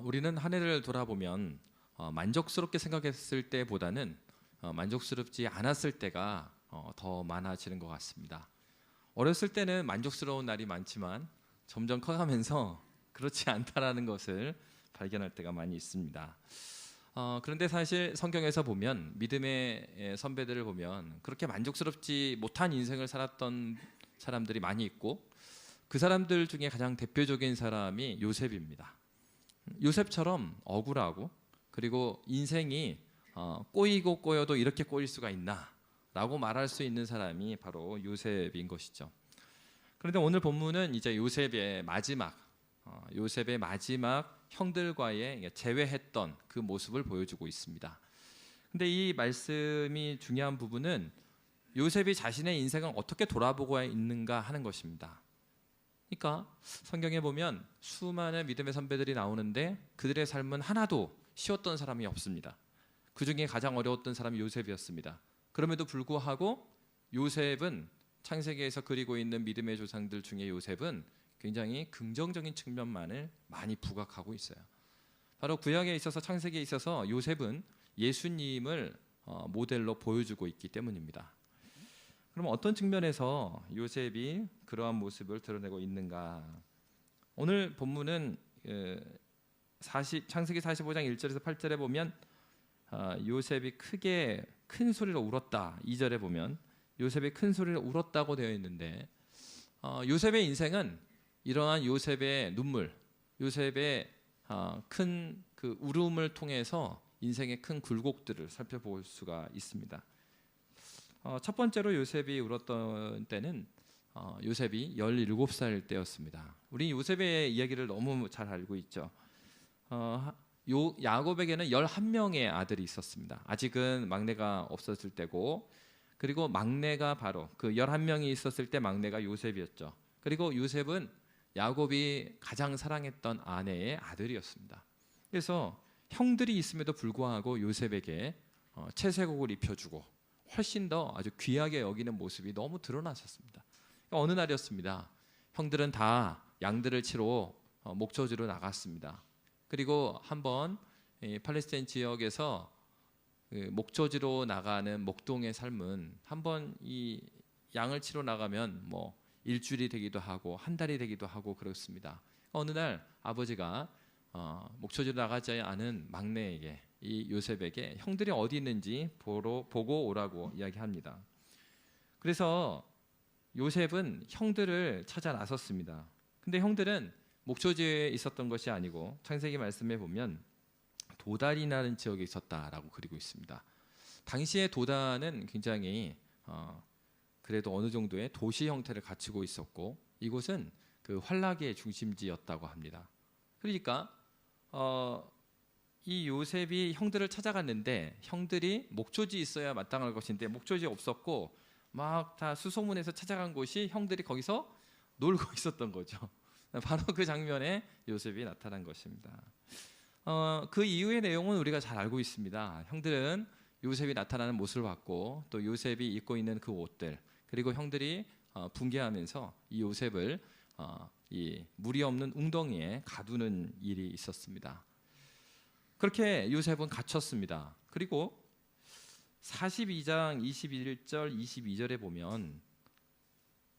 우리는 한 해를 돌아보면 만족스럽게 생각했을 때보다는 만족스럽지 않았을 때가 더 많아지는 것 같습니다. 어렸을 때는 만족스러운 날이 많지만 점점 커가면서 그렇지 않다라는 것을 발견할 때가 많이 있습니다. 그런데 사실 성경에서 보면 믿음의 선배들을 보면 그렇게 만족스럽지 못한 인생을 살았던 사람들이 많이 있고, 그 사람들 중에 가장 대표적인 사람이 요셉입니다. 요셉처럼 억울하고 그리고 인생이 꼬이고 꼬여도 이렇게 꼬일 수가 있나 라고 말할 수 있는 사람이 바로 요셉인 것이죠. 그런데 오늘 본문은 이제 요셉의 마지막 형들과의 재회했던 그 모습을 보여주고 있습니다. 근데 이 말씀이 중요한 부분은 요셉이 자신의 인생을 어떻게 돌아보고 있는가 하는 것입니다. 그러니까 성경에 보면 수많은 믿음의 선배들이 나오는데 그들의 삶은 하나도 쉬웠던 사람이 없습니다. 그 중에 가장 어려웠던 사람이 요셉이었습니다. 그럼에도 불구하고 요셉은, 창세기에서 그리고 있는 믿음의 조상들 중에 요셉은 굉장히 긍정적인 측면만을 많이 부각하고 있어요. 바로 구약에 있어서, 창세기에 있어서 요셉은 예수님을 모델로 보여주고 있기 때문입니다. 그럼 어떤 측면에서 요셉이 그러한 모습을 드러내고 있는가? 오늘 본문은 창세기 45장 1절에서 8절에 보면 요셉이 크게 큰 소리로 울었다. 2절에 보면 요셉이 큰 소리로 울었다고 되어 있는데, 요셉의 인생은 이러한 요셉의 눈물, 요셉의 큰 그 울음을 통해서 인생의 큰 굴곡들을 살펴볼 수가 있습니다. 첫 번째로 요셉이 울었던 때는 요셉이 17살 때였습니다. 우리 요셉의 이야기를 너무 잘 알고 있죠. 야곱에게는 11명의 아들이 있었습니다. 아직은 막내가 없었을 때고, 그리고 막내가 바로 그 11명이 있었을 때 막내가 요셉이었죠. 그리고 요셉은 야곱이 가장 사랑했던 아내의 아들이었습니다. 그래서 형들이 있음에도 불구하고 요셉에게 채색옷을 입혀주고 훨씬 더 아주 귀하게 여기는 모습이 너무 드러났었습니다. 어느 날이었습니다. 형들은 다 양들을 치러 목초지로 나갔습니다. 그리고 한번 팔레스타인 지역에서 목초지로 나가는 목동의 삶은 한번 이 양을 치러 나가면 뭐 일주일이 되기도 하고 한 달이 되기도 하고 그렇습니다. 어느 날 아버지가 목초지로 나가지 않은 막내에게, 이 요셉에게 형들이 어디 있는지 보고 오라고 이야기합니다. 그래서 요셉은 형들을 찾아 나섰습니다. 근데 형들은 목초지에 있었던 것이 아니고 창세기 말씀에 보면 도단이라는 지역에 있었다라고 그리고 있습니다. 당시의 도단은 굉장히 그래도 어느 정도의 도시 형태를 갖추고 있었고, 이곳은 그 환락의 중심지였다고 합니다. 그러니까 이 요셉이 형들을 찾아갔는데 형들이 목초지 있어야 마땅할 것인데 목초지 없었고, 막 다 수소문해서 찾아간 곳이 형들이 거기서 놀고 있었던 거죠. 바로 그 장면에 요셉이 나타난 것입니다. 그 이후의 내용은 우리가 잘 알고 있습니다. 형들은 요셉이 나타나는 모습을 봤고, 또 요셉이 입고 있는 그 옷들, 그리고 형들이 붕괴하면서 이 요셉을 이 물이 없는 웅덩이에 가두는 일이 있었습니다. 그렇게 요셉은 갇혔습니다. 그리고 42장 21절 22절에 보면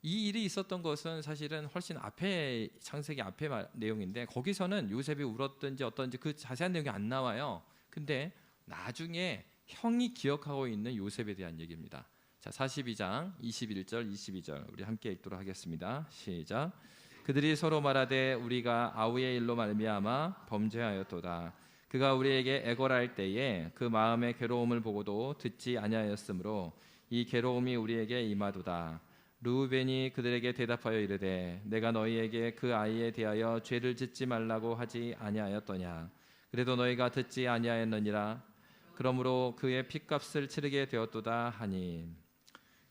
이 일이 있었던 것은 사실은 훨씬 앞에, 창세기 앞에 내용인데, 거기서는 요셉이 울었든지 어떤지 그 자세한 내용이 안 나와요. 근데 나중에 형이 기억하고 있는 요셉에 대한 얘기입니다. 자, 42장 21절 22절 우리 함께 읽도록 하겠습니다. 시작. 그들이 서로 말하되 우리가 아우의 일로 말미암아 범죄하였도다. 그가 우리에게 애걸할 때에 그 마음의 괴로움을 보고도 듣지 아니하였으므로 이 괴로움이 우리에게 임하도다. 르우벤이 그들에게 대답하여 이르되 내가 너희에게 그 아이에 대하여 죄를 짓지 말라고 하지 아니하였더냐. 그래도 너희가 듣지 아니하였느니라. 그러므로 그의 핏값을 치르게 되었도다 하니.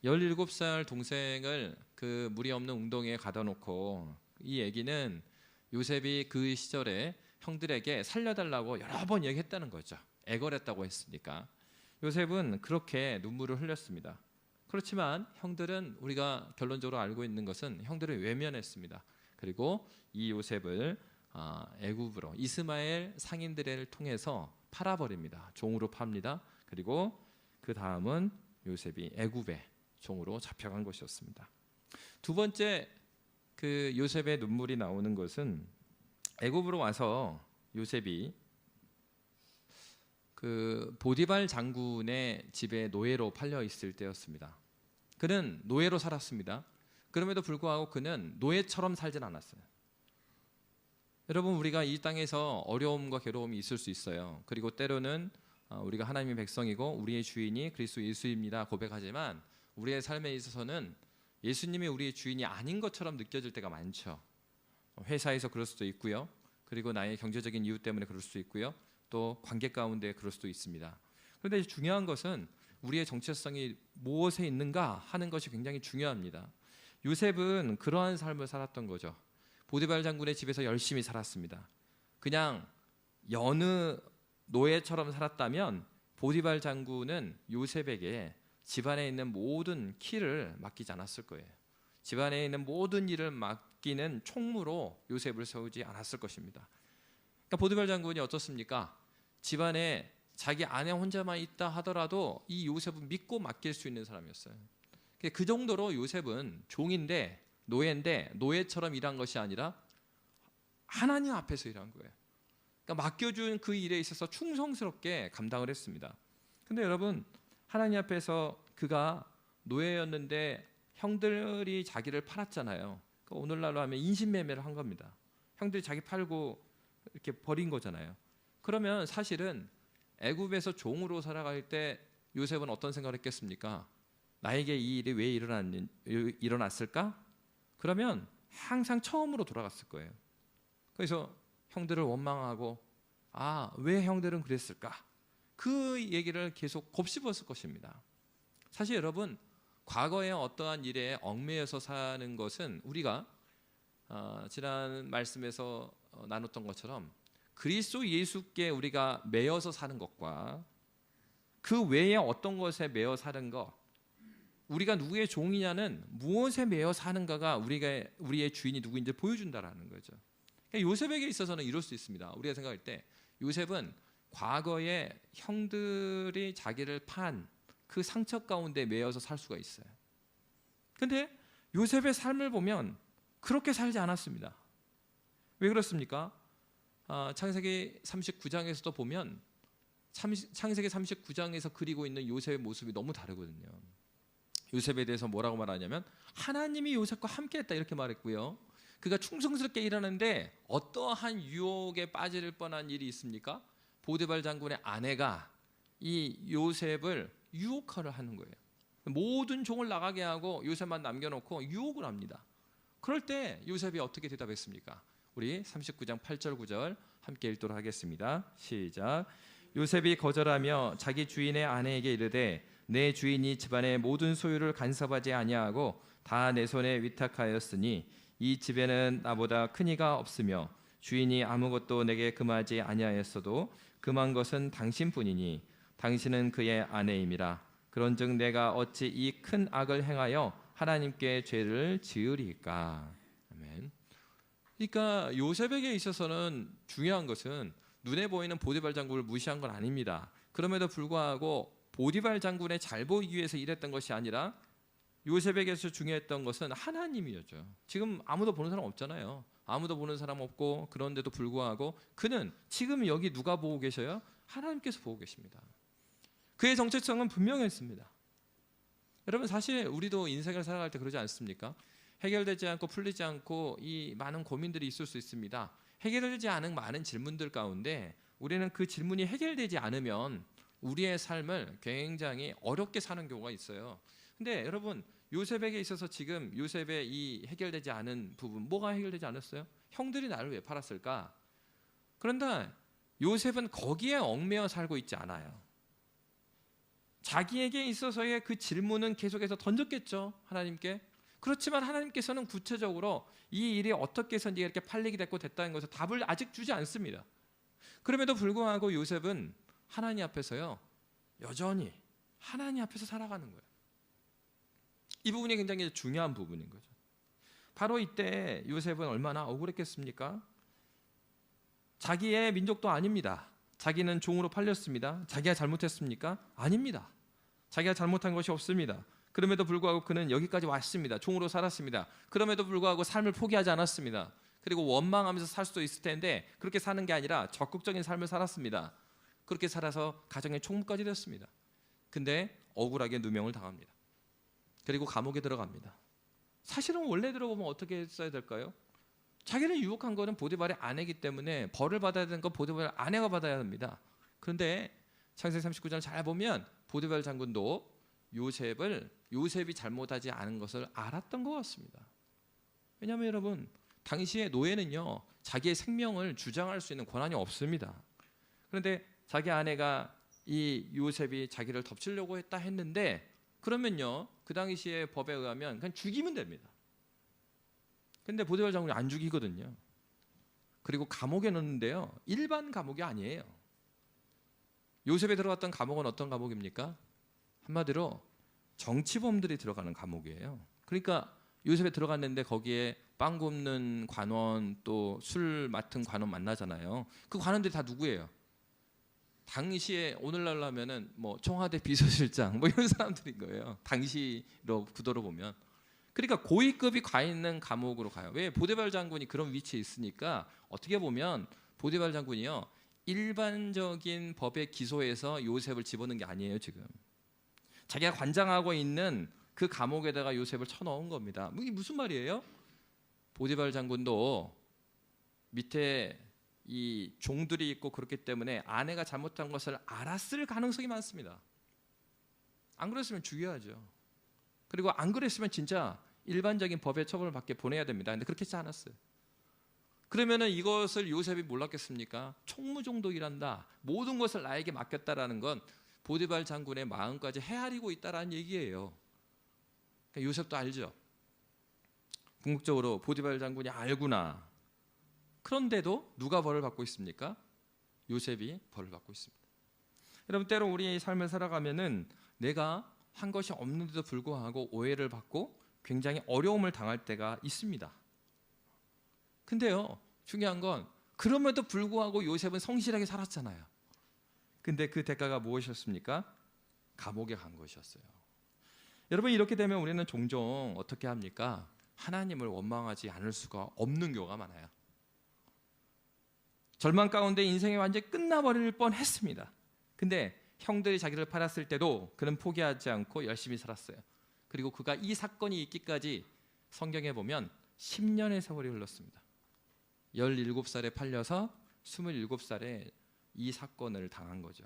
17살 동생을 그 물이 없는 웅덩이에 가다 놓고, 이 얘기는 요셉이 그 시절에 형들에게 살려달라고 여러 번 얘기했다는 거죠. 애걸했다고 했으니까. 요셉은 그렇게 눈물을 흘렸습니다. 그렇지만 형들은, 우리가 결론적으로 알고 있는 것은 형들을 외면했습니다. 그리고 이 요셉을 애굽으로 이스마엘 상인들을 통해서 팔아버립니다. 종으로 팝니다. 그리고 그 다음은 요셉이 애굽의 종으로 잡혀간 것이었습니다. 두 번째 그 요셉의 눈물이 나오는 것은 애굽으로 와서 요셉이 그 보디발 장군의 집에 노예로 팔려 있을 때였습니다. 그는 노예로 살았습니다. 그럼에도 불구하고 그는 노예처럼 살진 않았어요. 여러분, 우리가 이 땅에서 어려움과 괴로움이 있을 수 있어요. 그리고 때로는 우리가 하나님의 백성이고 우리의 주인이 그리스도 예수입니다 고백하지만 우리의 삶에 있어서는 예수님이 우리의 주인이 아닌 것처럼 느껴질 때가 많죠. 회사에서 그럴 수도 있고요. 그리고 나의 경제적인 이유 때문에 그럴 수도 있고요. 또 관계 가운데 그럴 수도 있습니다. 그런데 중요한 것은 우리의 정체성이 무엇에 있는가 하는 것이 굉장히 중요합니다. 요셉은 그러한 삶을 살았던 거죠. 보디발 장군의 집에서 열심히 살았습니다. 그냥 여느 노예처럼 살았다면 보디발 장군은 요셉에게 집안에 있는 모든 키를 맡기지 않았을 거예요. 집안에 있는 모든 일을 맡기는 총무로 요셉을 세우지 않았을 것입니다. 그러니까 보디발 장군이 어떻습니까? 집안에 자기 아내 혼자만 있다 하더라도 이 요셉은 믿고 맡길 수 있는 사람이었어요. 그 정도로 요셉은 종인데 노예인데 노예처럼 일한 것이 아니라 하나님 앞에서 일한 거예요. 그러니까 맡겨준 그 일에 있어서 충성스럽게 감당을 했습니다. 근데 여러분, 하나님 앞에서 그가 노예였는데 형들이 자기를 팔았잖아요. 그러니까 오늘날로 하면 인신매매를 한 겁니다. 형들이 자기 팔고 이렇게 버린 거잖아요. 그러면 사실은 애굽에서 종으로 살아갈 때 요셉은 어떤 생각을 했겠습니까? 나에게 이 일이 왜 일어났을까? 그러면 항상 처음으로 돌아갔을 거예요. 그래서 형들을 원망하고 왜 형들은 그랬을까? 그 얘기를 계속 곱씹었을 것입니다. 사실 여러분, 과거의 어떠한 일에 얽매여서 사는 것은 우리가 지난 말씀에서 나눴던 것처럼 그리스도 예수께 우리가 매여서 사는 것과 그 외에 어떤 것에 매여 사는 것, 우리가 누구의 종이냐는 무엇에 매여 사는가가 우리의 주인이 누구인지 보여준다라는 거죠. 그러니까 요셉에게 있어서는 이럴 수 있습니다. 우리가 생각할 때 요셉은 과거에 형들이 자기를 판 그 상처 가운데 매여서 살 수가 있어요. 근데 요셉의 삶을 보면 그렇게 살지 않았습니다. 왜 그렇습니까? 창세기 39장에서도 보면 창세기 39장에서 그리고 있는 요셉의 모습이 너무 다르거든요. 요셉에 대해서 뭐라고 말하냐면 하나님이 요셉과 함께했다 이렇게 말했고요. 그가 충성스럽게 일하는데 어떠한 유혹에 빠질 뻔한 일이 있습니까? 보디발 장군의 아내가 이 요셉을 유혹을 하는 거예요. 모든 종을 나가게 하고 요셉만 남겨놓고 유혹을 합니다. 그럴 때 요셉이 어떻게 대답했습니까? 우리 39장 8절 9절 함께 읽도록 하겠습니다. 시작. 요셉이 거절하며 자기 주인의 아내에게 이르되 내 주인이 집안의 모든 소유를 간섭하지 아니하고 다 내 손에 위탁하였으니 이 집에는 나보다 큰 이가 없으며 주인이 아무것도 내게 금하지 아니하였어도 금한 것은 당신뿐이니 당신은 그의 아내임이라. 그런즉 내가 어찌 이 큰 악을 행하여 하나님께 죄를 지으리까. 아멘. 그러니까 요셉에게 있어서는 중요한 것은 눈에 보이는 보디발 장군을 무시한 건 아닙니다. 그럼에도 불구하고 보디발 장군의 잘 보이기 위해서 일했던 것이 아니라 요셉에게서 중요했던 것은 하나님이었죠. 지금 아무도 보는 사람 없잖아요. 아무도 보는 사람 없고 그런데도 불구하고 그는 지금 여기 누가 보고 계셔요? 하나님께서 보고 계십니다. 그의 정체성은 분명했습니다. 여러분, 사실 우리도 인생을 살아갈 때 그러지 않습니까? 해결되지 않고 풀리지 않고 이 많은 고민들이 있을 수 있습니다. 해결되지 않은 많은 질문들 가운데 우리는 그 질문이 해결되지 않으면 우리의 삶을 굉장히 어렵게 사는 경우가 있어요. 근데 여러분, 요셉에게 있어서 지금 요셉의 이 해결되지 않은 부분, 뭐가 해결되지 않았어요? 형들이 나를 왜 팔았을까? 그런데 요셉은 거기에 얽매여 살고 있지 않아요. 자기에게 있어서의 그 질문은 계속해서 던졌겠죠, 하나님께. 그렇지만 하나님께서는 구체적으로 이 일이 어떻게 해서 네가 이렇게 팔리게 됐다는 것을 답을 아직 주지 않습니다. 그럼에도 불구하고 요셉은 하나님 앞에서요, 여전히 하나님 앞에서 살아가는 거예요. 이 부분이 굉장히 중요한 부분인 거죠. 바로 이때 요셉은 얼마나 억울했겠습니까? 자기의 민족도 아닙니다. 자기는 종으로 팔렸습니다. 자기가 잘못했습니까? 아닙니다. 자기가 잘못한 것이 없습니다. 그럼에도 불구하고 그는 여기까지 왔습니다. 종으로 살았습니다. 그럼에도 불구하고 삶을 포기하지 않았습니다. 그리고 원망하면서 살 수도 있을 텐데 그렇게 사는 게 아니라 적극적인 삶을 살았습니다. 그렇게 살아서 가정의 총무까지 됐습니다. 근데 억울하게 누명을 당합니다. 그리고 감옥에 들어갑니다. 사실은 원래 들어보면 어떻게 했어야 될까요? 자기를 유혹한 거는 보디발의 아내이기 때문에 벌을 받아야 되는 건 보디발의 아내가 받아야 합니다. 그런데 창세기 39장 잘 보면 보디발 장군도 요셉이 잘못하지 않은 것을 알았던 것 같습니다. 왜냐하면 여러분, 당시의 노예는요, 자기의 생명을 주장할 수 있는 권한이 없습니다. 그런데 자기 아내가 이 요셉이 자기를 덮치려고 했는데 그러면요, 그 당시의 법에 의하면 그냥 죽이면 됩니다. 근데 보디발 장군이 안 죽이거든요. 그리고 감옥에 넣는데요, 일반 감옥이 아니에요. 요셉에 들어갔던 감옥은 어떤 감옥입니까? 한마디로 정치범들이 들어가는 감옥이에요. 그러니까 요셉에 들어갔는데 거기에 빵 굽는 관원, 또 술 맡은 관원 만나잖아요. 그 관원들이 다 누구예요? 당시에 오늘날로 하면은 뭐 청와대 비서실장 뭐 이런 사람들인 거예요. 당시로 구도로 보면. 그러니까 고위급이 가 있는 감옥으로 가요. 왜? 보디발 장군이 그런 위치에 있으니까. 어떻게 보면 보디발 장군이요, 일반적인 법에 기소해서 요셉을 집어넣은 게 아니에요. 지금 자기가 관장하고 있는 그 감옥에다가 요셉을 쳐넣은 겁니다. 이게 무슨 말이에요? 보디발 장군도 밑에 이 종들이 있고 그렇기 때문에 아내가 잘못한 것을 알았을 가능성이 많습니다. 안 그랬으면 죽여야죠. 그리고 안 그랬으면 진짜 일반적인 법의 처벌을 받게 보내야 됩니다. 근데 그렇게 하지 않았어요. 그러면은 이것을 요셉이 몰랐겠습니까? 총무종도 일한다, 모든 것을 나에게 맡겼다라는 건 보디발 장군의 마음까지 헤아리고 있다라는 얘기예요. 그러니까 요셉도 알죠. 궁극적으로 보디발 장군이 알구나. 그런데도 누가 벌을 받고 있습니까? 요셉이 벌을 받고 있습니다. 여러분, 때로 우리 삶을 살아가면은 내가 한 것이 없는데도 불구하고 오해를 받고 굉장히 어려움을 당할 때가 있습니다. 근데요, 중요한 건 그럼에도 불구하고 요셉은 성실하게 살았잖아요. 근데 그 대가가 무엇이었습니까? 감옥에 간 것이었어요. 여러분, 이렇게 되면 우리는 종종 어떻게 합니까? 하나님을 원망하지 않을 수가 없는 경우가 많아요. 절망 가운데 인생이 완전히 끝나버릴 뻔했습니다. 근데 형들이 자기를 팔았을 때도 그는 포기하지 않고 열심히 살았어요. 그리고 그가 이 사건이 있기까지 성경에 보면 10년의 세월이 흘렀습니다. 17살에 팔려서 27살에 이 사건을 당한 거죠.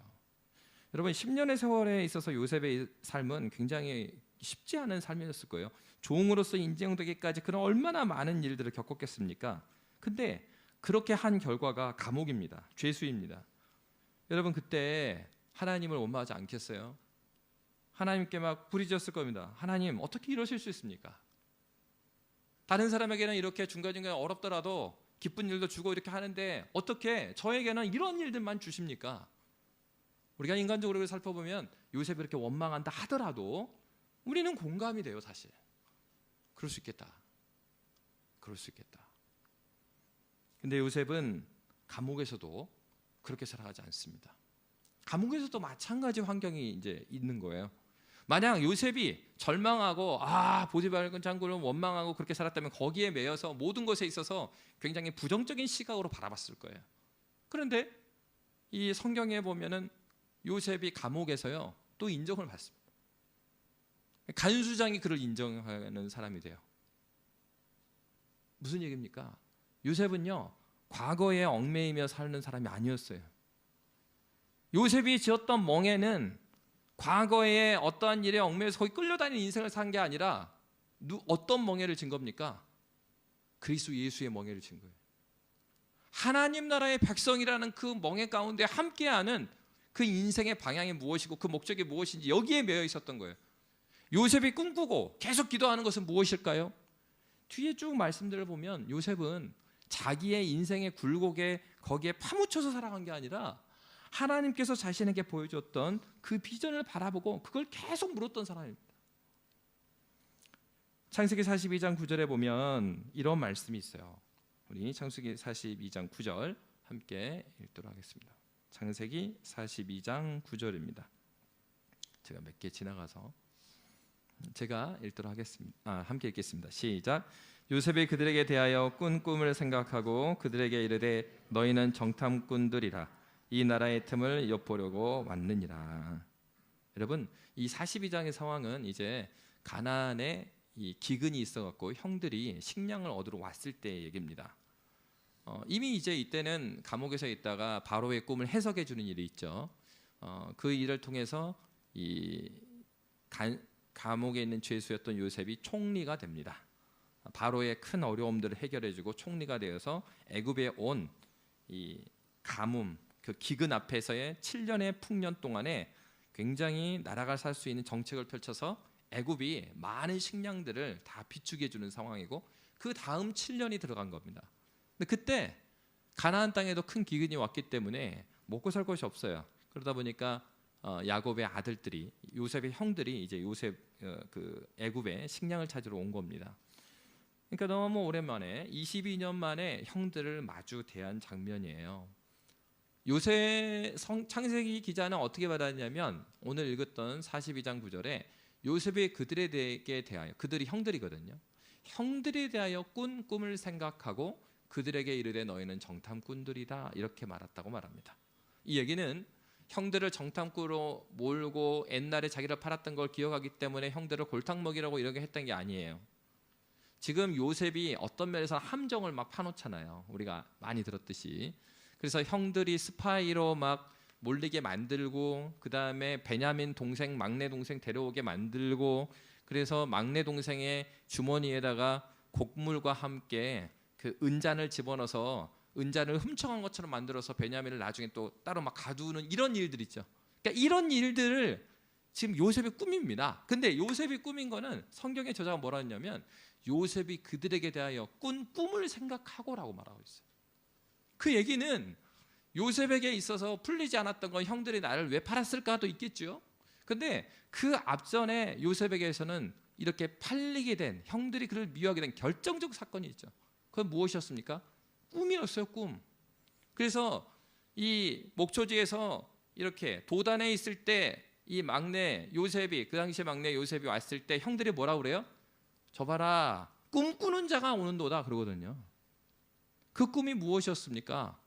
여러분, 10년의 세월에 있어서 요셉의 삶은 굉장히 쉽지 않은 삶이었을 거예요. 종으로서 인정되기까지 그런 얼마나 많은 일들을 겪었겠습니까? 근데 그렇게 한 결과가 감옥입니다. 죄수입니다. 여러분, 그때 하나님을 원망하지 않겠어요? 하나님께 막 부르짖었을 겁니다. 하나님, 어떻게 이러실 수 있습니까? 다른 사람에게는 이렇게 중간중간 어렵더라도 기쁜 일도 주고 이렇게 하는데 어떻게 저에게는 이런 일들만 주십니까? 우리가 인간적으로 살펴보면 요셉이 이렇게 원망한다 하더라도 우리는 공감이 돼요. 사실 그럴 수 있겠다. 그럴 수 있겠다. 근데 요셉은 감옥에서도 그렇게 살아가지 않습니다. 감옥에서도 마찬가지 환경이 이제 있는 거예요. 만약 요셉이 절망하고 보디발 장군을 원망하고 그렇게 살았다면 거기에 매여서 모든 것에 있어서 굉장히 부정적인 시각으로 바라봤을 거예요. 그런데 이 성경에 보면은 요셉이 감옥에서요 또 인정을 받습니다. 간수장이 그를 인정하는 사람이 돼요. 무슨 얘기입니까? 요셉은요 과거에 얽매이며 사는 사람이 아니었어요. 요셉이 지었던 멍에는 과거에 어떠한 일에 얽매여서 거기 끌려다니는 인생을 산 게 아니라 어떤 멍에를 진 겁니까? 그리스도 예수의 멍에를 진 거예요. 하나님 나라의 백성이라는 그 멍에 가운데 함께하는 그 인생의 방향이 무엇이고 그 목적이 무엇인지 여기에 매여 있었던 거예요. 요셉이 꿈꾸고 계속 기도하는 것은 무엇일까요? 뒤에 쭉 말씀들을 보면 요셉은 자기의 인생의 굴곡에 거기에 파묻혀서 살아간 게 아니라 하나님께서 자신에게 보여줬던 그 비전을 바라보고 그걸 계속 물었던 사람입니다. 창세기 42장 9절에 보면 이런 말씀이 있어요. 우리 창세기 42장 9절 함께 읽도록 하겠습니다. 창세기 42장 9절입니다. 제가 몇 개 지나가서 제가 읽도록 하겠습니다. 함께 읽겠습니다. 시작. 요셉이 그들에게 대하여 꾼 꿈을 생각하고 그들에게 이르되 너희는 정탐꾼들이라 이 나라의 틈을 엿보려고 왔느니라. 여러분, 이 42장의 상황은 이제 가나안에 이 기근이 있어갖고 형들이 식량을 얻으러 왔을 때의 얘기입니다. 이미 이제 이때는 감옥에서 있다가 바로의 꿈을 해석해 주는 일이 있죠. 그 일을 통해서 이 감옥에 있는 죄수였던 요셉이 총리가 됩니다. 바로의 큰 어려움들을 해결해주고 총리가 되어서 애굽에 온 이 가뭄, 그 기근 앞에서의 7년의 풍년 동안에 굉장히 나라가 살 수 있는 정책을 펼쳐서 애굽이 많은 식량들을 다 비축해 주는 상황이고 그 다음 7년이 들어간 겁니다. 근데 그때 가나안 땅에도 큰 기근이 왔기 때문에 먹고 살 것이 없어요. 그러다 보니까 야곱의 아들들이 요셉의 형들이 이제 요셉 그 애굽에 식량을 찾으러 온 겁니다. 그러니까 너무 오랜만에 22년 만에 형들을 마주 대한 장면이에요. 요셉 창세기 기자는 어떻게 받았냐면 오늘 읽었던 42장 9절에 요셉이 그들에게 대하여, 그들이 형들이거든요. 형들에 대하여 꾼 꿈을 생각하고 그들에게 이르되 너희는 정탐꾼들이다 이렇게 말했다고 말합니다. 이 얘기는 형들을 정탐꾼으로 몰고 옛날에 자기를 팔았던 걸 기억하기 때문에 형들을 골탕 먹이라고 이렇게 했던 게 아니에요. 지금 요셉이 어떤 면에서 함정을 막 파놓잖아요. 우리가 많이 들었듯이. 그래서 형들이 스파이로 막 몰리게 만들고 그 다음에 베냐민 동생, 막내 동생 데려오게 만들고 그래서 막내 동생의 주머니에다가 곡물과 함께 그 은잔을 집어넣어서 은잔을 훔쳐간 것처럼 만들어서 베냐민을 나중에 또 따로 막 가두는 이런 일들 있죠. 그러니까 이런 일들을 지금 요셉의 꿈입니다. 근데 요셉이 꿈인 거는 성경의 저자가 뭐라 했냐면 요셉이 그들에게 대하여 꾼 꿈을 생각하고라고 말하고 있어요. 그 얘기는 요셉에게 있어서 풀리지 않았던 건 형들이 나를 왜 팔았을까도 있겠죠. 근데 그 앞전에 요셉에게서는 이렇게 팔리게 된, 형들이 그를 미워하게 된 결정적 사건이 있죠. 그건 무엇이었습니까? 꿈이었어요, 꿈. 그래서 이 목초지에서 이렇게 도단에 있을 때 이 막내 요셉이, 그 당시에 막내 요셉이 왔을 때 형들이 뭐라고 그래요? 저 봐라, 꿈꾸는 자가 오는도다 그러거든요. 그 꿈이 무엇이었습니까?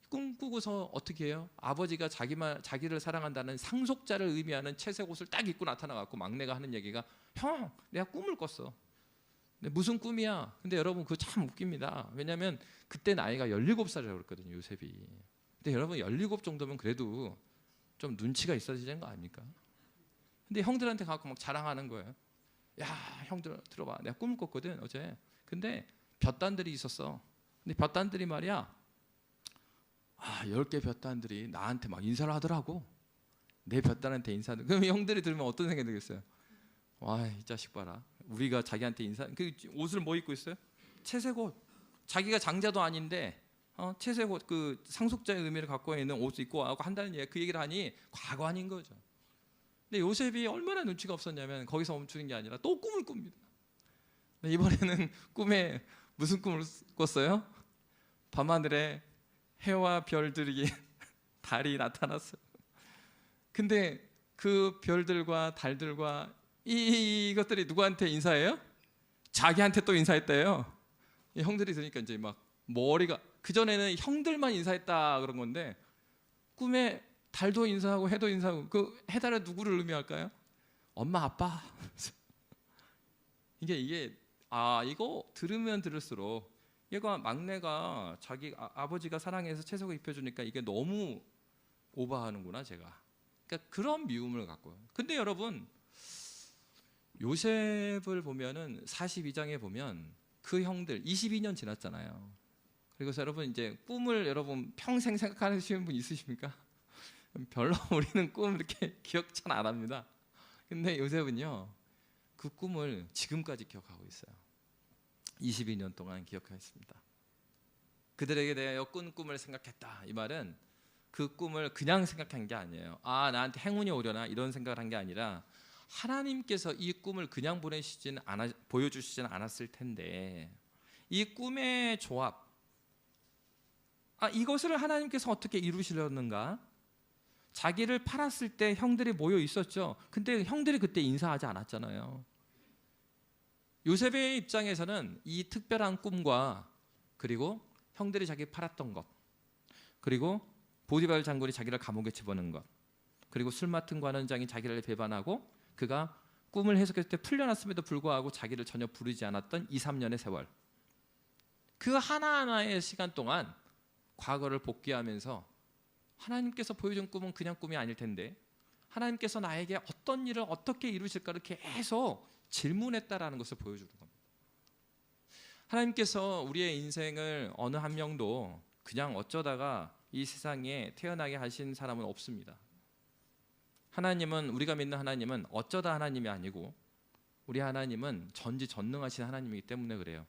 꿈꾸고서 어떻게 해요? 아버지가 자기를 사랑한다는 상속자를 의미하는 채색 옷을 딱 입고 나타나갖고 막내가 하는 얘기가 형, 내가 꿈을 꿨어. 근데 무슨 꿈이야? 근데 여러분 그거 참 웃깁니다. 왜냐하면 그때 나이가 17살이라고 그랬거든요, 요셉이. 근데 여러분 17 정도면 그래도 좀 눈치가 있어지는 거 아닙니까? 근데 형들한테 가서 막 자랑하는 거예요. 야, 형들 들어봐, 내가 꿈을 꿨거든 어제. 근데 볕단들이 있었어. 근데 볕단들이 말이야, 10개 볕단들이 나한테 막 인사를 하더라고. 내 볕단한테 인사하는. 그럼 형들이 들으면 어떤 생각이 들겠어요? 와, 이 자식 봐라. 우리가 자기한테 인사. 그 옷을 뭐 입고 있어요? 채색 옷. 자기가 장자도 아닌데 채색 옷, 그 상속자의 의미를 갖고 있는 옷을 입고 와고 한다는 얘기, 그 얘기를 하니 과관인 거죠. 근데 요셉이 얼마나 눈치가 없었냐면 거기서 멈추는 게 아니라 또 꿈을 꿉니다. 이번에는 꿈에 무슨 꿈을 꿨어요? 밤하늘에 해와 별들이 달이 나타났어요. 근데 그 별들과 달들과 이것들이 누구한테 인사해요? 자기한테 또 인사했대요. 형들이 들으니까 이제 막 머리가, 그전에는 형들만 인사했다 그런 건데 꿈에 달도 인사하고 해도 인사하고, 그 해달은 누구를 의미할까요? 엄마, 아빠. 이게 이거 들으면 들을수록 얘가 막내가 자기 아버지가 사랑해서 채색을 입혀주니까 이게 너무 오버하는구나 제가. 그러니까 그런 미움을 갖고요. 근데 여러분 요셉을 보면은 42장에 보면 그 형들 22년 지났잖아요. 그리고서 여러분 이제 꿈을 여러분 평생 생각하시는 분 있으십니까? 별로 우리는 꿈 이렇게 기억 잘 안 합니다. 근데 요셉은요 그 꿈을 지금까지 기억하고 있어요. 22년 동안 기억하였습니다. 그들에게 대하여 꾼 꿈을 생각했다. 이 말은 그 꿈을 그냥 생각한 게 아니에요. 나한테 행운이 오려나 이런 생각을 한 게 아니라 하나님께서 이 꿈을 그냥 보여주시지는 않았을 텐데 이 꿈의 조합, 이것을 하나님께서 어떻게 이루시려는가? 자기를 팔았을 때 형들이 모여 있었죠. 근데 형들이 그때 인사하지 않았잖아요. 요셉의 입장에서는 이 특별한 꿈과 그리고 형들이 자기 팔았던 것, 그리고 보디발 장군이 자기를 감옥에 집어넣은 것, 그리고 술 맡은 관원장이 자기를 배반하고 그가 꿈을 해석했을 때 풀려났음에도 불구하고 자기를 전혀 부르지 않았던 2, 3년의 세월, 그 하나하나의 시간 동안 과거를 복귀하면서 하나님께서 보여준 꿈은 그냥 꿈이 아닐 텐데 하나님께서 나에게 어떤 일을 어떻게 이루실까를 계속 질문했다라는 것을 보여주는 겁니다. 하나님께서 우리의 인생을 어느 한 명도 그냥 어쩌다가 이 세상에 태어나게 하신 사람은 없습니다. 하나님은, 우리가 믿는 하나님은 어쩌다 하나님이 아니고 우리 하나님은 전지전능하신 하나님이기 때문에 그래요.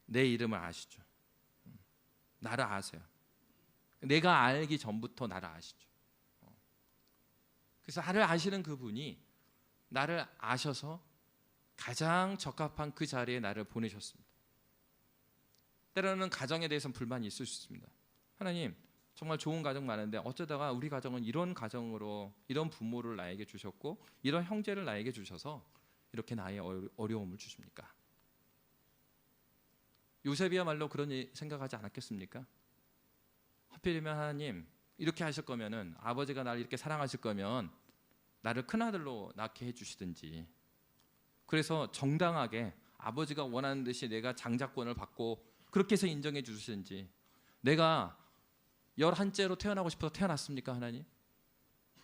내 이름을 아시죠. 나를 아세요. 내가 알기 전부터 나를 아시죠. 그래서 나를 아시는 그분이 나를 아셔서 가장 적합한 그 자리에 나를 보내셨습니다. 때로는 가정에 대해서는 불만이 있을 수 있습니다. 하나님, 정말 좋은 가정 많은데 어쩌다가 우리 가정은 이런 가정으로, 이런 부모를 나에게 주셨고 이런 형제를 나에게 주셔서 이렇게 나의 어려움을 주십니까? 요셉이야말로 그런 생각하지 않았겠습니까? 하필이면 하나님, 이렇게 하실 거면은, 아버지가 나를 이렇게 사랑하실 거면 나를 큰아들로 낳게 해주시든지, 그래서 정당하게 아버지가 원하는 듯이 내가 장자권을 받고 그렇게 해서 인정해 주시든지, 내가 11째로 태어나고 싶어서 태어났습니까? 하나님?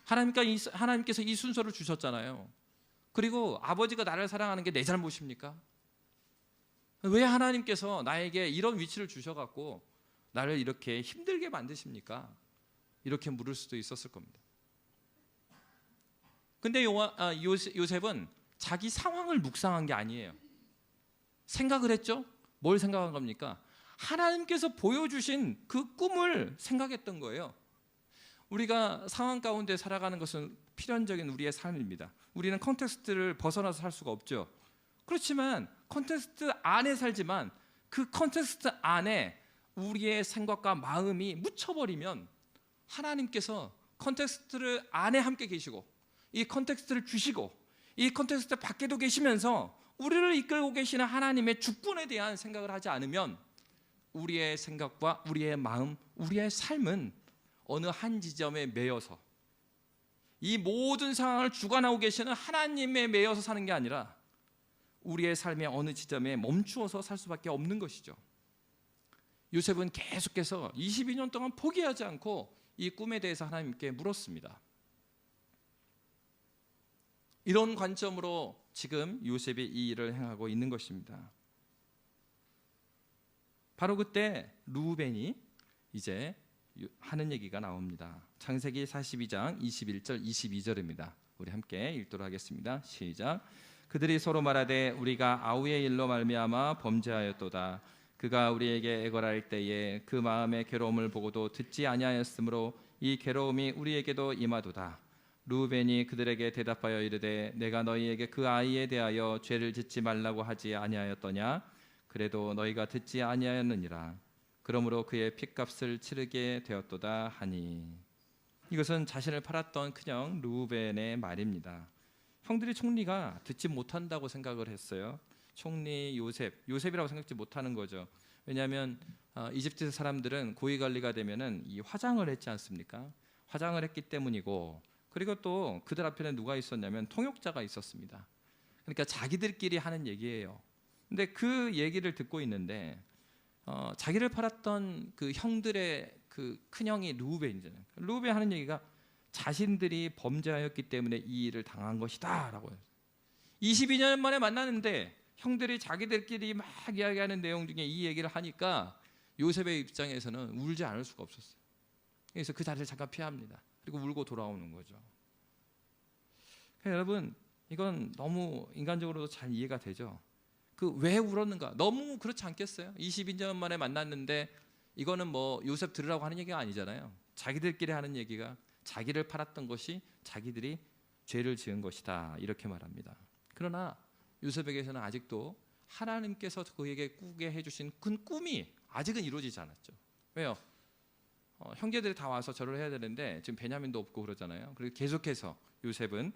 하나님께서 이 순서를 주셨잖아요. 그리고 아버지가 나를 사랑하는 게 내 잘못입니까? 왜 하나님께서 나에게 이런 위치를 주셔갖고 나를 이렇게 힘들게 만드십니까? 이렇게 물을 수도 있었을 겁니다. 근데 요셉은 자기 상황을 묵상한 게 아니에요. 생각을 했죠? 뭘 생각한 겁니까? 하나님께서 보여주신 그 꿈을 생각했던 거예요. 우리가 상황 가운데 살아가는 것은 필연적인 우리의 삶입니다. 우리는 컨텍스트를 벗어나서 살 수가 없죠. 그렇지만 컨텍스트 안에 살지만 그 컨텍스트 안에 우리의 생각과 마음이 묻혀버리면 하나님께서 컨텍스트를 안에 함께 계시고 이 컨텍스트를 주시고 이 컨텍스트 밖에도 계시면서 우리를 이끌고 계시는 하나님의 주권에 대한 생각을 하지 않으면 우리의 생각과 우리의 마음, 우리의 삶은 어느 한 지점에 매여서 이 모든 상황을 주관하고 계시는 하나님에 매여서 사는 게 아니라 우리의 삶의 어느 지점에 멈추어서 살 수밖에 없는 것이죠. 요셉은 계속해서 22년 동안 포기하지 않고 이 꿈에 대해서 하나님께 물었습니다. 이런 관점으로 지금 요셉이 이 일을 행하고 있는 것입니다. 바로 그때 루벤이 이제 하는 얘기가 나옵니다. 창세기 42장 21절 22절입니다. 우리 함께 읽도록 하겠습니다. 시작. 그들이 서로 말하되 우리가 아우의 일로 말미암아 범죄하였도다. 그가 우리에게 애걸할 때에 그 마음의 괴로움을 보고도 듣지 아니하였으므로 이 괴로움이 우리에게도 임하도다. 루벤이 그들에게 대답하여 이르되 내가 너희에게 그 아이에 대하여 죄를 짓지 말라고 하지 아니하였더냐? 그래도 너희가 듣지 아니하였느니라. 그러므로 그의 핏값을 치르게 되었도다 하니. 이것은 자신을 팔았던 큰형 루벤의 말입니다. 형들이 총리가 듣지 못한다고 생각을 했어요. 총리 요셉이라고 생각지 못하는 거죠. 왜냐하면 이집트 사람들은 고위 관리가 되면은 이 화장을 했지 않습니까? 화장을 했기 때문이고, 그리고 또 그들 앞에는 누가 있었냐면 통역자가 있었습니다. 그러니까 자기들끼리 하는 얘기예요. 근데 그 얘기를 듣고 있는데 자기를 팔았던 그 형들의 그 큰형이 루벤이잖아요. 루벤 하는 얘기가 자신들이 범죄하였기 때문에 이 일을 당한 것이다 라고 해요. 22년 만에 만났는데 형들이 자기들끼리 막 이야기하는 내용 중에 이 얘기를 하니까 요셉의 입장에서는 울지 않을 수가 없었어요. 그래서 그 자리를 잠깐 피합니다. 그리고 울고 돌아오는 거죠. 여러분, 이건 너무 인간적으로도 잘 이해가 되죠. 그 왜 울었는가? 너무 그렇지 않겠어요? 22년 만에 만났는데 이거는 뭐 요셉 들으라고 하는 얘기가 아니잖아요. 자기들끼리 하는 얘기가 자기를 팔았던 것이 자기들이 죄를 지은 것이다 이렇게 말합니다. 그러나 요셉에게서는 아직도 하나님께서 그에게 꾸게 해주신 그 꿈이 아직은 이루어지지 않았죠. 왜요? 형제들이 다 와서 절을 해야 되는데 지금 베냐민도 없고 그러잖아요. 그리고 계속해서 요셉은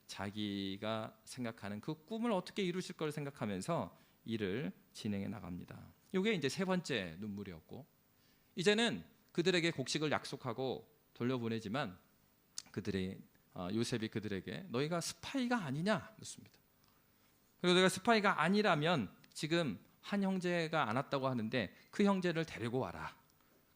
자기가 생각하는 그 꿈을 어떻게 이루실 걸 생각하면서 일을 진행해 나갑니다. 이게 이제 세 번째 눈물이었고, 이제는 그들에게 곡식을 약속하고 돌려보내지만 요셉이 그들에게 너희가 스파이가 아니냐 묻습니다. 그리고 너희가 스파이가 아니라면 지금 한 형제가 안 왔다고 하는데 그 형제를 데리고 와라.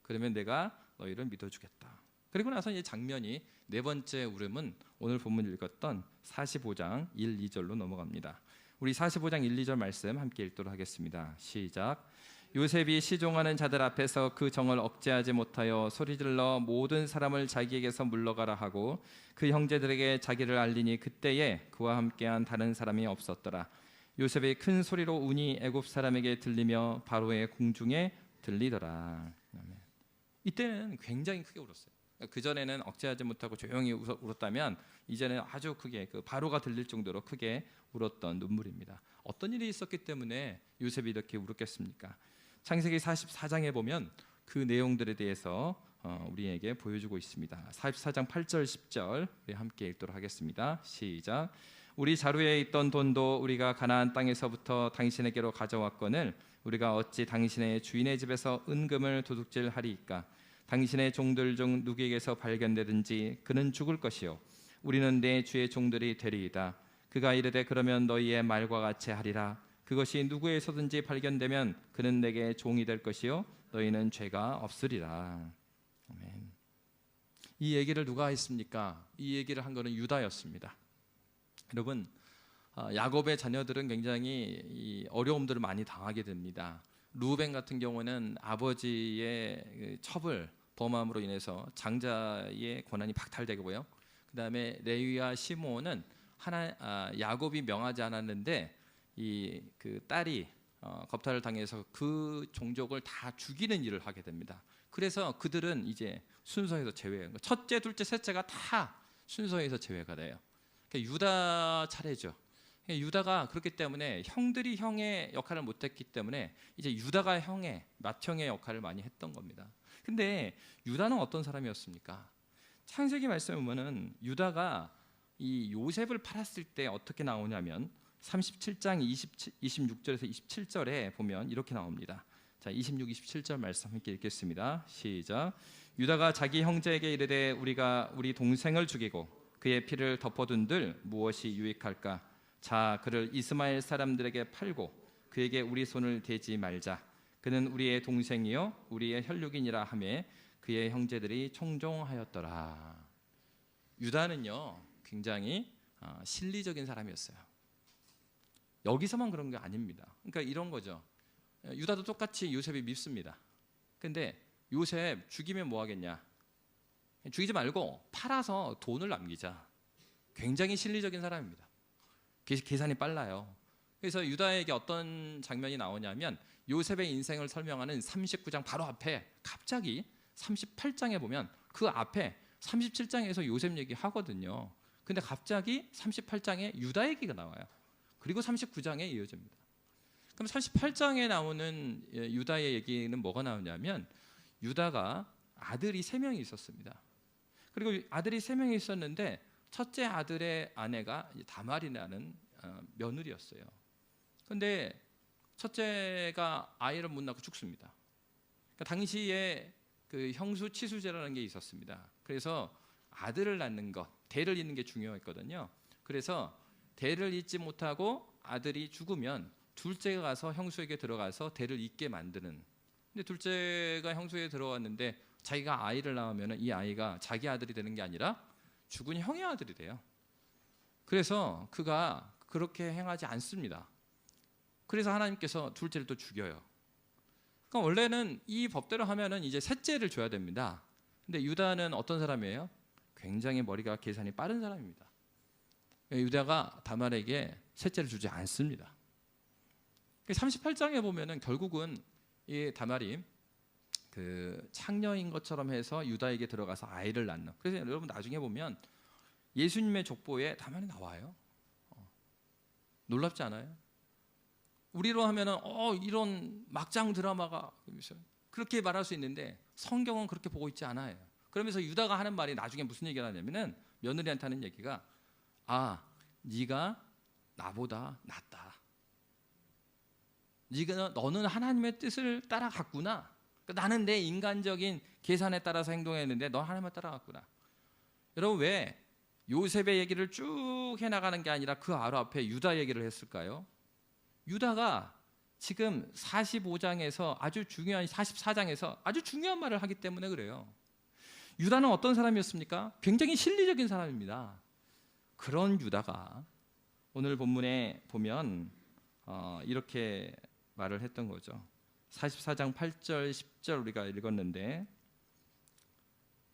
그러면 내가 너희를 믿어주겠다. 그리고 나서 이 장면이 네 번째 울음은 오늘 본문 읽었던 45장 1, 2절로 넘어갑니다. 우리 45장 1, 2절 말씀 함께 읽도록 하겠습니다. 시작. 요셉이 시종하는 자들 앞에서 그 정을 억제하지 못하여 소리질러 모든 사람을 자기에게서 물러가라 하고 그 형제들에게 자기를 알리니 그때에 그와 함께한 다른 사람이 없었더라. 요셉이 큰 소리로 운이 애굽 사람에게 들리며 바로의 궁중에 들리더라. 이때는 굉장히 크게 울었어요. 그전에는 억제하지 못하고 조용히 울었다면 이제는 아주 크게 그 바로가 들릴 정도로 크게 울었던 눈물입니다. 어떤 일이 있었기 때문에 요셉이 이렇게 울었겠습니까? 창세기 44장에 보면 그 내용들에 대해서 우리에게 보여주고 있습니다. 44장 8절 10절 우리 함께 읽도록 하겠습니다. 시작. 우리 자루에 있던 돈도 우리가 가나안 땅에서부터 당신에게로 가져왔거늘 우리가 어찌 당신의 주인의 집에서 은금을 도둑질하리이까? 당신의 종들 중 누구에게서 발견되든지 그는 죽을 것이요 우리는 내 주의 종들이 되리이다. 그가 이르되 그러면 너희의 말과 같이 하리라. 그것이 누구에서든지 발견되면 그는 내게 종이 될 것이요 너희는 죄가 없으리라. 아멘. 이 얘기를 누가 했습니까? 이 얘기를 한 것은 유다였습니다. 여러분, 야곱의 자녀들은 굉장히 이 어려움들을 많이 당하게 됩니다. 루벤 같은 경우는 아버지의 처벌 범함으로 인해서 장자의 권한이 박탈되고요. 그 다음에 레위와 시므온은 야곱이 명하지 않았는데 그 딸이 겁탈을 당해서 그 종족을 다 죽이는 일을 하게 됩니다. 그래서 그들은 이제 순서에서 제외해요. 첫째, 둘째, 셋째가 다 순서에서 제외가 돼요. 그러니까 유다 차례죠. 유다가 그렇기 때문에 형들이 형의 역할을 못했기 때문에 이제 유다가 맏형의 역할을 많이 했던 겁니다. 근데 유다는 어떤 사람이었습니까? 창세기 말씀에 보면은 유다가 이 요셉을 팔았을 때 어떻게 나오냐면 37장 26절에서 27절에 보면 이렇게 나옵니다. 자, 26, 27절 말씀 함께 읽겠습니다. 시작. 유다가 자기 형제에게 이르되 우리가 우리 동생을 죽이고 그의 피를 덮어둔들 무엇이 유익할까? 자, 그를 이스마엘 사람들에게 팔고 그에게 우리 손을 대지 말자. 그는 우리의 동생이요 우리의 혈육이니라 하매 그의 형제들이 청종하였더라. 유다는요 굉장히 실리적인 사람이었어요. 여기서만 그런 게 아닙니다. 그러니까 이런 거죠. 유다도 똑같이 요셉이 밉습니다. 근데 요셉 죽이면 뭐 하겠냐? 죽이지 말고 팔아서 돈을 남기자. 굉장히 실리적인 사람입니다. 계산이 빨라요. 그래서 유다에게 어떤 장면이 나오냐면 요셉의 인생을 설명하는 39장 바로 앞에 갑자기 38장에 보면 그 앞에 37장에서 요셉 얘기 하거든요. 근데 갑자기 38장에 유다 얘기가 나와요. 그리고 39장에 이어집니다. 그럼 38장에 나오는 유다의 얘기는 뭐가 나오냐면 유다가 아들이 3명이 있었습니다. 그리고 아들이 3명이 있었는데 첫째 아들의 아내가 다말이라는 며느리였어요. 그런데 첫째가 아이를 못 낳고 죽습니다. 그러니까 당시에 그 형수 치수제라는 게 있었습니다. 그래서 아들을 낳는 것, 대를 잇는 게 중요했거든요. 그래서 대를 잇지 못하고 아들이 죽으면 둘째가 가서 형수에게 들어가서 대를 잇게 만드는. 근데 둘째가 형수에게 들어왔는데 자기가 아이를 낳으면 이 아이가 자기 아들이 되는 게 아니라 죽은 형의 아들이 돼요. 그래서 그가 그렇게 행하지 않습니다. 그래서 하나님께서 둘째를 또 죽여요. 그러니까 원래는 이 법대로 하면은 이제 셋째를 줘야 됩니다. 근데 유다는 어떤 사람이에요? 굉장히 머리가 계산이 빠른 사람입니다. 유다가 다말에게 셋째를 주지 않습니다. 38장에 보면은 결국은 이 다말이 그 창녀인 것처럼 해서 유다에게 들어가서 아이를 낳는. 그래서 여러분 나중에 보면 예수님의 족보에 다말이 나와요. 놀랍지 않아요? 우리로 하면은 이런 막장 드라마가 그렇게 말할 수 있는데 성경은 그렇게 보고 있지 않아요. 그러면서 유다가 하는 말이 나중에 무슨 얘기를 하냐면은 며느리한테 하는 얘기가 네가 나보다 낫다. 너는 하나님의 뜻을 따라갔구나. 나는 내 인간적인 계산에 따라서 행동했는데 너 하나님을 따라갔구나. 여러분 왜 요셉의 얘기를 쭉 해나가는 게 아니라 그 앞에 유다 얘기를 했을까요? 유다가 지금 45장에서 아주 중요한 44장에서 아주 중요한 말을 하기 때문에 그래요. 유다는 어떤 사람이었습니까? 굉장히 실리적인 사람입니다. 그런 유다가 오늘 본문에 보면 이렇게 말을 했던 거죠. 44장 8절 10절 우리가 읽었는데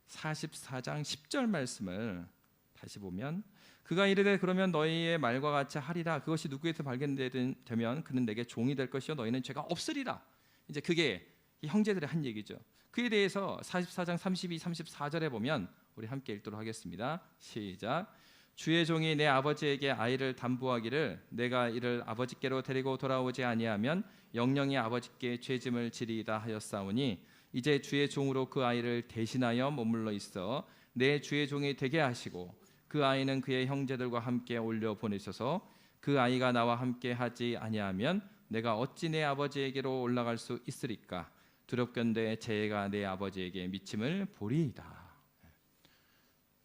44장 10절 말씀을 다시 보면 그가 이르되 그러면 너희의 말과 같이 하리라. 그것이 누구에게서 발견되면 그는 내게 종이 될 것이요 너희는 죄가 없으리라. 이제 그게 이 형제들의 한 얘기죠. 그에 대해서 44장 32, 34절에 보면 우리 함께 읽도록 하겠습니다. 시작. 주의 종이 내 아버지에게 아이를 담보하기를 내가 이를 아버지께로 데리고 돌아오지 아니하면 영영이 아버지께 죄짐을 지리이다 하였사오니 이제 주의 종으로 그 아이를 대신하여 머물러 있어 내 주의 종이 되게 하시고 그 아이는 그의 형제들과 함께 올려 보내셔서 그 아이가 나와 함께 하지 아니하면 내가 어찌 내 아버지에게로 올라갈 수 있으리까. 두렵건대 재해가 내 아버지에게 미침을 보리이다.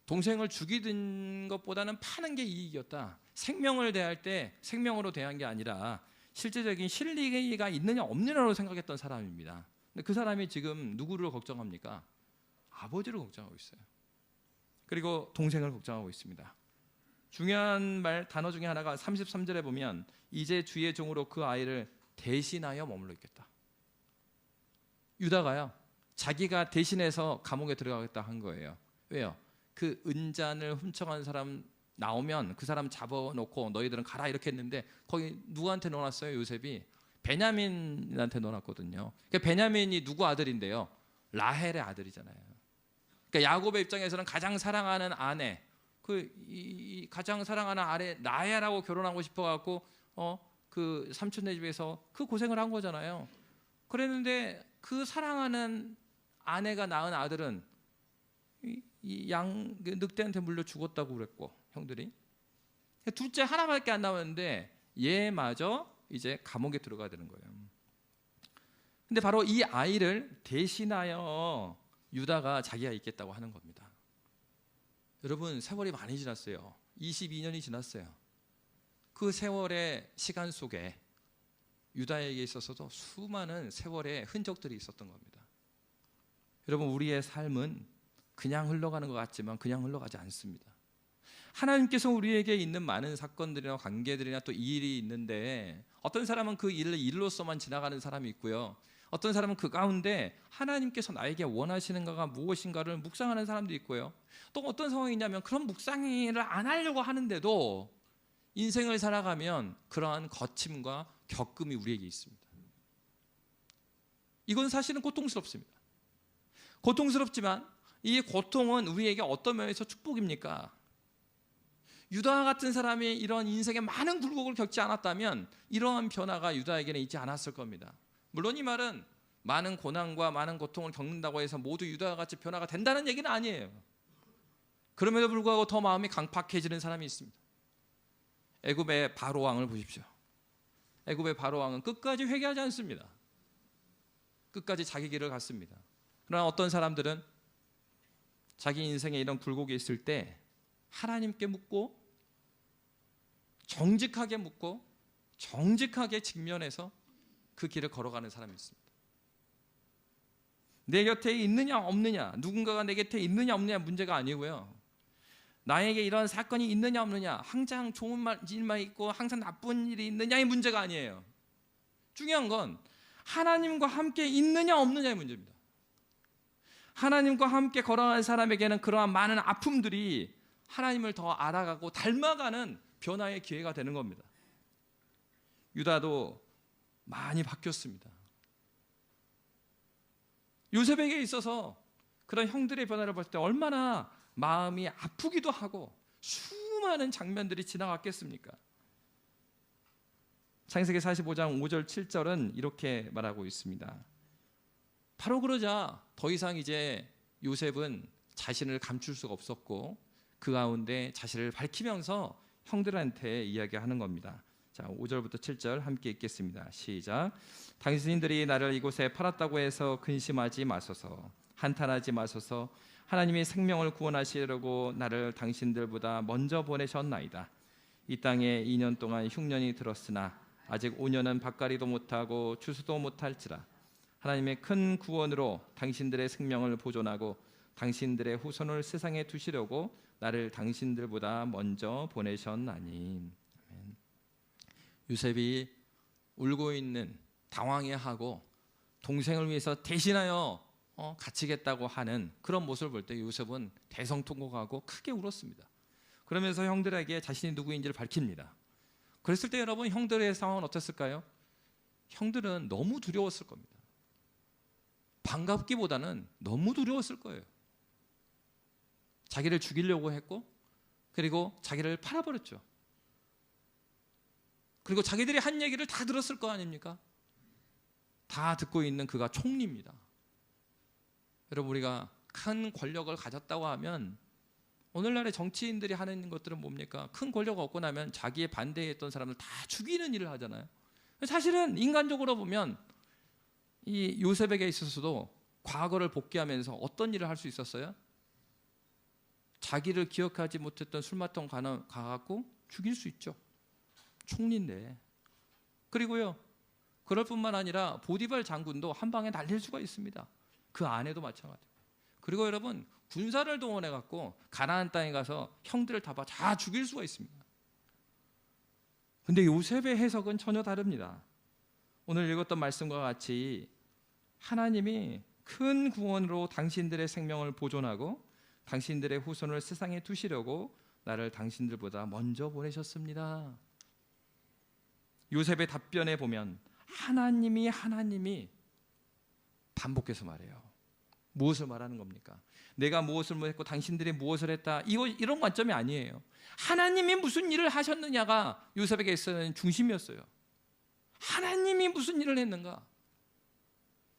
동생을 죽이는 것보다는 파는 게 이익이었다. 생명을 대할 때 생명으로 대한 게 아니라 실제적인 실리가 있느냐 없느냐로 생각했던 사람입니다. 근데 그 사람이 지금 누구를 걱정합니까? 아버지를 걱정하고 있어요. 그리고 동생을 걱정하고 있습니다. 중요한 단어 중에 하나가 33절에 보면 이제 주의 종으로 그 아이를 대신하여 머물러 있겠다. 유다가요 자기가 대신해서 감옥에 들어가겠다 한 거예요. 왜요? 그 은잔을 훔쳐간 사람 나오면 그 사람 잡아놓고 너희들은 가라 이렇게 했는데 거기 누구한테 넣어놨어요? 요셉이 베냐민한테 넣어놨거든요. 그러니까 베냐민이 누구 아들인데요? 라헬의 아들이잖아요. 그러니까 야곱의 입장에서는 가장 사랑하는 아내, 가장 사랑하는 아내 라헬하고 결혼하고 싶어갖고 그 삼촌네 집에서 그 고생을 한 거잖아요. 그랬는데 그 사랑하는 아내가 낳은 아들은 이 늑대한테 물려 죽었다고 그랬고 형들이 둘째 하나밖에 안 남았는데 얘마저 이제 감옥에 들어가야 되는 거예요. 근데 바로 이 아이를 대신하여 유다가 자기가 있겠다고 하는 겁니다. 여러분 세월이 많이 지났어요. 22년이 지났어요. 그 세월의 시간 속에 유다에게 있어서도 수많은 세월의 흔적들이 있었던 겁니다. 여러분 우리의 삶은 그냥 흘러가는 것 같지만 그냥 흘러가지 않습니다. 하나님께서 우리에게 있는 많은 사건들이나 관계들이나 또 일이 있는데 어떤 사람은 그 일을 일로서만 지나가는 사람이 있고요. 어떤 사람은 그 가운데 하나님께서 나에게 원하시는 거가 무엇인가를 묵상하는 사람도 있고요. 또 어떤 상황이냐면 그런 묵상을 안 하려고 하는데도 인생을 살아가면 그러한 거침과 겪음이 우리에게 있습니다. 이건 사실은 고통스럽습니다. 고통스럽지만 이 고통은 우리에게 어떤 면에서 축복입니까? 유다와 같은 사람이 이런 인생의 많은 굴곡을 겪지 않았다면 이러한 변화가 유다에게는 있지 않았을 겁니다. 물론 이 말은 많은 고난과 많은 고통을 겪는다고 해서 모두 유다와 같이 변화가 된다는 얘기는 아니에요. 그럼에도 불구하고 더 마음이 강팍해지는 사람이 있습니다. 애굽의 바로 왕을 보십시오. 애굽의 바로 왕은 끝까지 회개하지 않습니다. 끝까지 자기 길을 갔습니다. 그러나 어떤 사람들은 자기 인생에 이런 굴곡이 있을 때 하나님께 묻고 정직하게 묻고 정직하게 직면해서 그 길을 걸어가는 사람이 있습니다. 내 곁에 있느냐 없느냐, 누군가가 내 곁에 있느냐 없느냐 문제가 아니고요. 나에게 이런 사건이 있느냐 없느냐, 항상 좋은 일만 있고 항상 나쁜 일이 있느냐의 문제가 아니에요. 중요한 건 하나님과 함께 있느냐 없느냐의 문제입니다. 하나님과 함께 걸어가는 사람에게는 그러한 많은 아픔들이 하나님을 더 알아가고 닮아가는 변화의 기회가 되는 겁니다. 유다도 많이 바뀌었습니다. 요셉에게 있어서 그런 형들의 변화를 볼 때 얼마나 마음이 아프기도 하고 수많은 장면들이 지나갔겠습니까? 창세기 45장 5절 7절은 이렇게 말하고 있습니다. 바로 그러자 더 이상 이제 요셉은 자신을 감출 수가 없었고 그 가운데 자신을 밝히면서 형들한테 이야기하는 겁니다. 자, 5절부터 7절 함께 읽겠습니다. 시작. 당신들이 나를 이곳에 팔았다고 해서 근심하지 마소서. 한탄하지 마소서. 하나님이 생명을 구원하시려고 나를 당신들보다 먼저 보내셨나이다. 이 땅에 2년 동안 흉년이 들었으나 아직 5년은 밭갈이도 못하고 추수도 못할지라. 하나님의 큰 구원으로 당신들의 생명을 보존하고 당신들의 후손을 세상에 두시려고 나를 당신들보다 먼저 보내셨나니. 아멘. 요셉이 울고 있는, 당황해하고 동생을 위해서 대신하여 갇히겠다고 하는 그런 모습을 볼 때 요셉은 대성통곡하고 크게 울었습니다. 그러면서 형들에게 자신이 누구인지를 밝힙니다. 그랬을 때 여러분, 형들의 상황은 어땠을까요? 형들은 너무 두려웠을 겁니다. 반갑기보다는 너무 두려웠을 거예요. 자기를 죽이려고 했고, 그리고 자기를 팔아버렸죠. 그리고 자기들이 한 얘기를 다 들었을 거 아닙니까? 다 듣고 있는 그가 총리입니다. 여러분, 우리가 큰 권력을 가졌다고 하면 오늘날의 정치인들이 하는 것들은 뭡니까? 큰 권력 얻고 나면 자기의 반대했던 사람을 다 죽이는 일을 하잖아요. 사실은 인간적으로 보면 이 요셉에게 있어서도 과거를 복귀하면서 어떤 일을 할 수 있었어요? 자기를 기억하지 못했던 술마통 가갖고 죽일 수 있죠. 총리인데. 그리고요, 그럴 뿐만 아니라 보디발 장군도 한 방에 날릴 수가 있습니다. 그 아내도 마찬가지고. 그리고 여러분, 군사를 동원해 갖고 가나안 땅에 가서 형들을 다 죽일 수가 있습니다. 근데 요셉의 해석은 전혀 다릅니다. 오늘 읽었던 말씀과 같이 하나님이 큰 구원으로 당신들의 생명을 보존하고 당신들의 후손을 세상에 두시려고 나를 당신들보다 먼저 보내셨습니다. 요셉의 답변에 보면 하나님이 반복해서 말해요. 무엇을 말하는 겁니까? 내가 무엇을 했고 당신들이 무엇을 했다, 이런 관점이 아니에요. 하나님이 무슨 일을 하셨느냐가 요셉에게 있어서는 중심이었어요. 하나님이 무슨 일을 했는가?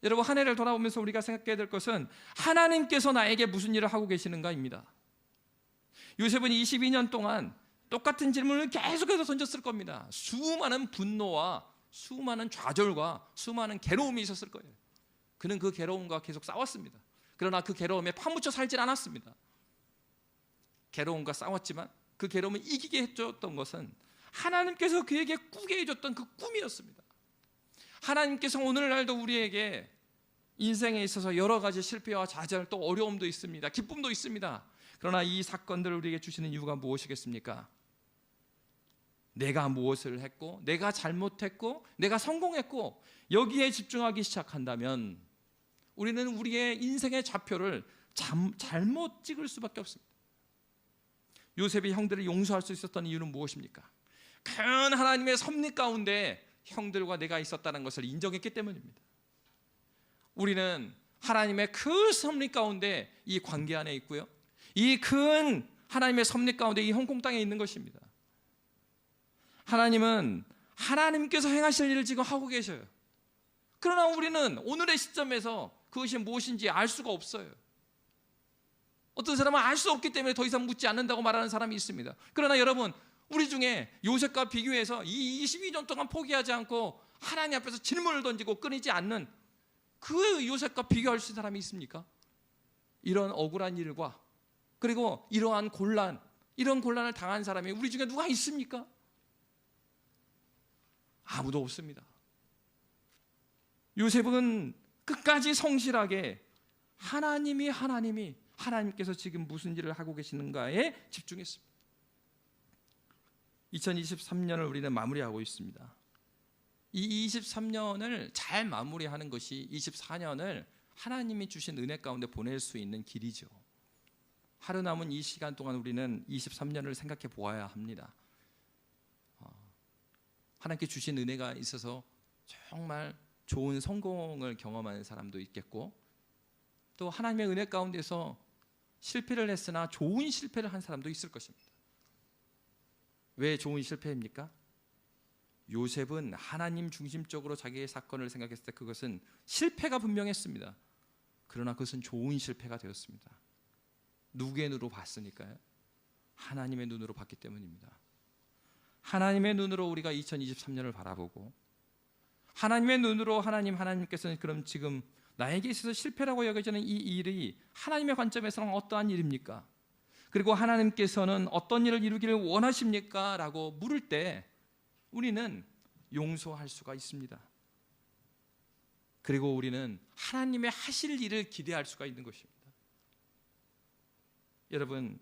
여러분, 한 해를 돌아보면서 우리가 생각해야 될 것은 하나님께서 나에게 무슨 일을 하고 계시는가입니다. 요셉은 22년 동안 똑같은 질문을 계속해서 던졌을 겁니다. 수많은 분노와 수많은 좌절과 수많은 괴로움이 있었을 거예요. 그는 그 괴로움과 계속 싸웠습니다. 그러나 그 괴로움에 파묻혀 살진 않았습니다. 괴로움과 싸웠지만 그 괴로움을 이기게 해줬던 것은 하나님께서 그에게 꾸게 해줬던 그 꿈이었습니다. 하나님께서 오늘날도 우리에게 인생에 있어서 여러 가지 실패와 좌절, 또 어려움도 있습니다. 기쁨도 있습니다. 그러나 이 사건들을 우리에게 주시는 이유가 무엇이겠습니까? 내가 무엇을 했고, 내가 잘못했고, 내가 성공했고, 여기에 집중하기 시작한다면 우리는 우리의 인생의 좌표를 잘못 찍을 수밖에 없습니다. 요셉이 형들을 용서할 수 있었던 이유는 무엇입니까? 큰 하나님의 섭리 가운데 형들과 내가 있었다는 것을 인정했기 때문입니다. 우리는 하나님의 그 섭리 가운데 이 관계 안에 있고요, 이 큰 하나님의 섭리 가운데 이 홍콩 땅에 있는 것입니다. 하나님은 하나님께서 행하실 일을 지금 하고 계셔요. 그러나 우리는 오늘의 시점에서 그것이 무엇인지 알 수가 없어요. 어떤 사람은 알 수 없기 때문에 더 이상 묻지 않는다고 말하는 사람이 있습니다. 그러나 여러분, 우리 중에 요셉과 비교해서 이 22년 동안 포기하지 않고 하나님 앞에서 질문을 던지고 끊이지 않는 그 요셉과 비교할 수 있는 사람이 있습니까? 이런 억울한 일과 그리고 이러한 이런 곤란을 당한 사람이 우리 중에 누가 있습니까? 아무도 없습니다. 요셉은 끝까지 성실하게 하나님께서 지금 무슨 일을 하고 계시는가에 집중했습니다. 2023년을 우리는 마무리하고 있습니다. 이 23년을 잘 마무리하는 것이 24년을 하나님이 주신 은혜 가운데 보낼 수 있는 길이죠. 하루 남은 이 시간 동안 우리는 23년을 생각해 보아야 합니다. 하나님께 주신 은혜가 있어서 정말 좋은 성공을 경험하는 사람도 있겠고, 또 하나님의 은혜 가운데서 실패를 했으나 좋은 실패를 한 사람도 있을 것입니다. 왜 좋은 실패입니까? 요셉은 하나님 중심적으로 자기의 사건을 생각했을 때 그것은 실패가 분명했습니다. 그러나 그것은 좋은 실패가 되었습니다. 누구의 눈으로 봤으니까요? 하나님의 눈으로 봤기 때문입니다. 하나님의 눈으로 우리가 2023년을 바라보고, 하나님의 눈으로 하나님께서는 그럼 지금 나에게 있어서 실패라고 여겨지는 이 일이 하나님의 관점에서는 어떠한 일입니까? 그리고 하나님께서는 어떤 일을 이루기를 원하십니까? 라고 물을 때 우리는 용서할 수가 있습니다. 그리고 우리는 하나님의 하실 일을 기대할 수가 있는 것입니다. 여러분,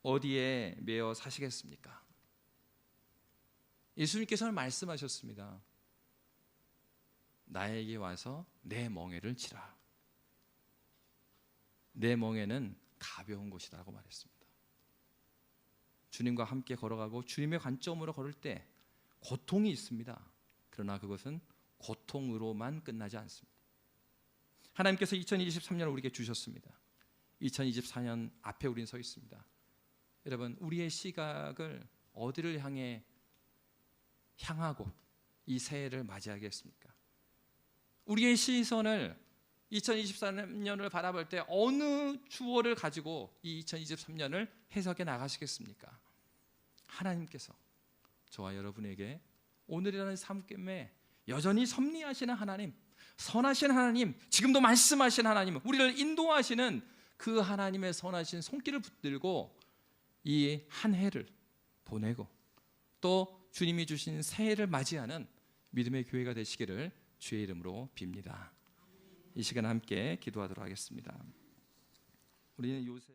어디에 매여 사시겠습니까? 예수님께서는 말씀하셨습니다. 나에게 와서 내 멍에를 치라. 내 멍에는 가벼운 것이라고 말했습니다. 주님과 함께 걸어가고 주님의 관점으로 걸을 때 고통이 있습니다. 그러나 그것은 고통으로만 끝나지 않습니다. 하나님께서 2023년을 우리에게 주셨습니다. 2024년 앞에 우리는 서 있습니다. 여러분, 우리의 시각을 어디를 향하고 이 새해를 맞이하겠습니까? 우리의 시선을 2023년을 바라볼 때 어느 주어를 가지고 이 2023년을 해석해 나가시겠습니까? 하나님께서 저와 여러분에게 오늘이라는 삶에 여전히 섭리하시는 하나님, 선하신 하나님, 지금도 말씀하신 하나님, 우리를 인도하시는 그 하나님의 선하신 손길을 붙들고 이 한 해를 보내고 또 주님이 주신 새해를 맞이하는 믿음의 교회가 되시기를 주의 이름으로 빕니다. 이 시간 함께 기도하도록 하겠습니다. 우리는 요새